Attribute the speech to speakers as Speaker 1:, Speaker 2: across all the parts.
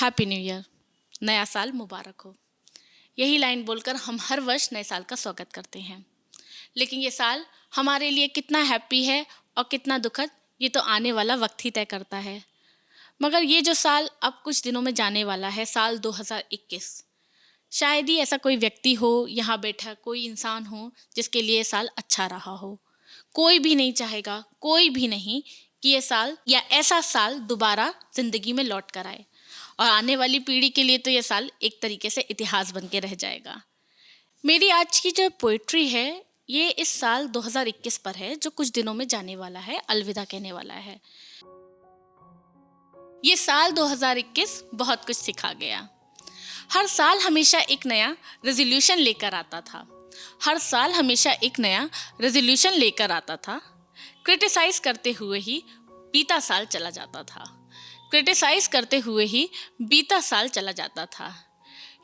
Speaker 1: Happy new year, नया साल मुबारक हो। यही लाइन बोलकर हम हर वर्ष नए साल का स्वागत करते हैं। लेकिन ये साल हमारे लिए कितना हैप्पी है और कितना दुखद, ये तो आने वाला वक्त ही तय करता है। मगर ये जो साल अब कुछ दिनों में जाने वाला है, साल 2021, शायद ही ऐसा कोई व्यक्ति हो, यहाँ बैठा कोई इंसान हो जिसके लिए ये साल अच्छा रहा हो। कोई भी नहीं चाहेगा, कोई भी नहीं, कि ये साल या ऐसा साल दोबारा ज़िंदगी में लौट कर आए। और आने वाली पीढ़ी के लिए तो ये साल एक तरीके से इतिहास बन के रह जाएगा। मेरी आज की जो पोइट्री है, ये इस साल 2021 पर है, जो कुछ दिनों में जाने वाला है, अलविदा कहने वाला है। ये साल 2021 बहुत कुछ सिखा गया। हर साल हमेशा एक नया रेजोल्यूशन लेकर आता था। हर साल हमेशा एक नया रेजोल्यूशन लेकर आता था। क्रिटिसाइज करते हुए ही बीता साल चला जाता था। क्रिटिसाइज करते हुए ही बीता साल चला जाता था।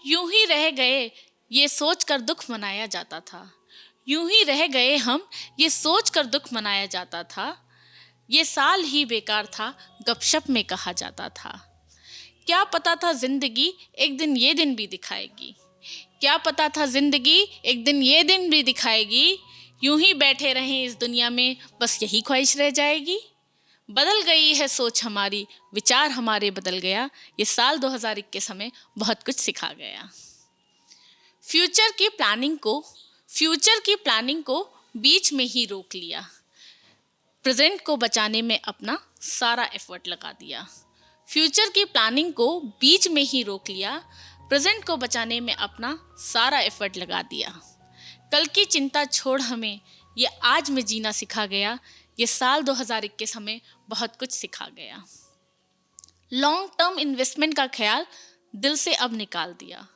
Speaker 1: यूं ही रह गए ये सोच कर दुख मनाया जाता था। यूं ही रह गए हम ये सोच कर दुख मनाया जाता था। ये साल ही बेकार था, गपशप में कहा जाता था। क्या पता था जिंदगी एक दिन ये दिन भी दिखाएगी। क्या पता था जिंदगी एक दिन ये दिन भी दिखाएगी। यूं ही बैठे रहें इस दुनिया में, बस यही ख्वाहिश रह जाएगी। बदल गई है सोच हमारी, विचार हमारे बदल गया। ये साल 2021 हमें बहुत कुछ सिखा गया। फ्यूचर की प्लानिंग को बीच में ही रोक लिया। प्रेजेंट को बचाने में अपना सारा एफर्ट लगा दिया। फ्यूचर की प्लानिंग को बीच में ही रोक लिया। प्रेजेंट को बचाने में अपना सारा एफर्ट लगा दिया। कल की चिंता छोड़ हमें ये आज में जीना सिखा गया। ये साल 2021 हमें बहुत कुछ सिखा गया। लॉन्ग टर्म इन्वेस्टमेंट का ख्याल दिल से अब निकाल दिया।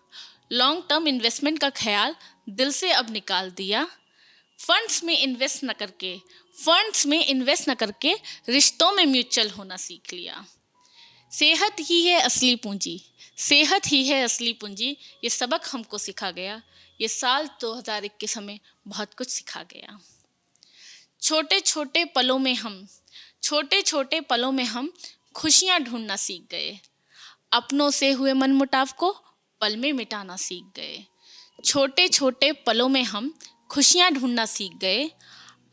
Speaker 1: लॉन्ग टर्म इन्वेस्टमेंट का ख्याल दिल से अब निकाल दिया। फंड्स में इन्वेस्ट न करके रिश्तों में म्यूचुअल होना सीख लिया। सेहत ही है असली पूंजी, ये सबक हमको सिखा गया। ये साल 2021 हमें बहुत कुछ सिखा गया। छोटे छोटे पलों में हम खुशियाँ ढूंढना सीख गए। अपनों से हुए मनमुटाव को पल में मिटाना सीख गए। छोटे छोटे पलों में हम खुशियाँ ढूंढना सीख गए।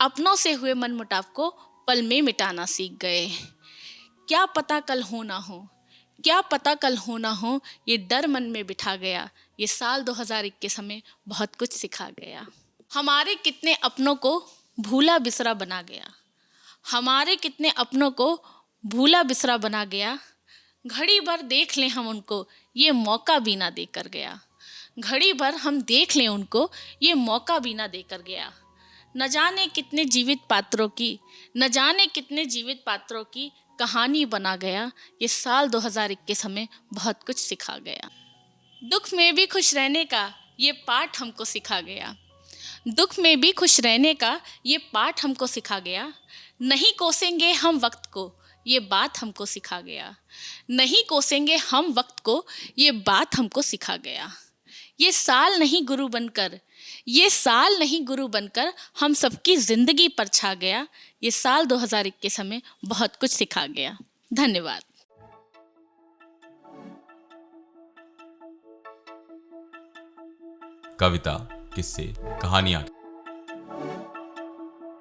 Speaker 1: अपनों से हुए मनमुटाव को पल में मिटाना सीख गए। क्या पता कल हो ना हो, ये डर मन में बिठा गया। ये साल 2021 हमें बहुत कुछ सिखा गया। हमारे कितने अपनों को भूला बिसरा बना गया। घड़ी भर देख लें हम उनको, ये मौका भी ना देकर गया। घड़ी भर हम देख लें उनको, ये मौका भी ना देकर गया। न जाने कितने जीवित पात्रों की कहानी बना गया। ये साल 2021 हमें बहुत कुछ सिखा गया। दुख में भी खुश रहने का ये पाठ हमको सिखा गया। नहीं कोसेंगे हम वक्त को, ये बात हमको सिखा गया। ये साल नहीं गुरु बनकर हम सबकी जिंदगी पर छा गया। ये साल 2021 हमें बहुत कुछ सिखा गया। धन्यवाद।
Speaker 2: कविता, किस्से, कहानियाँ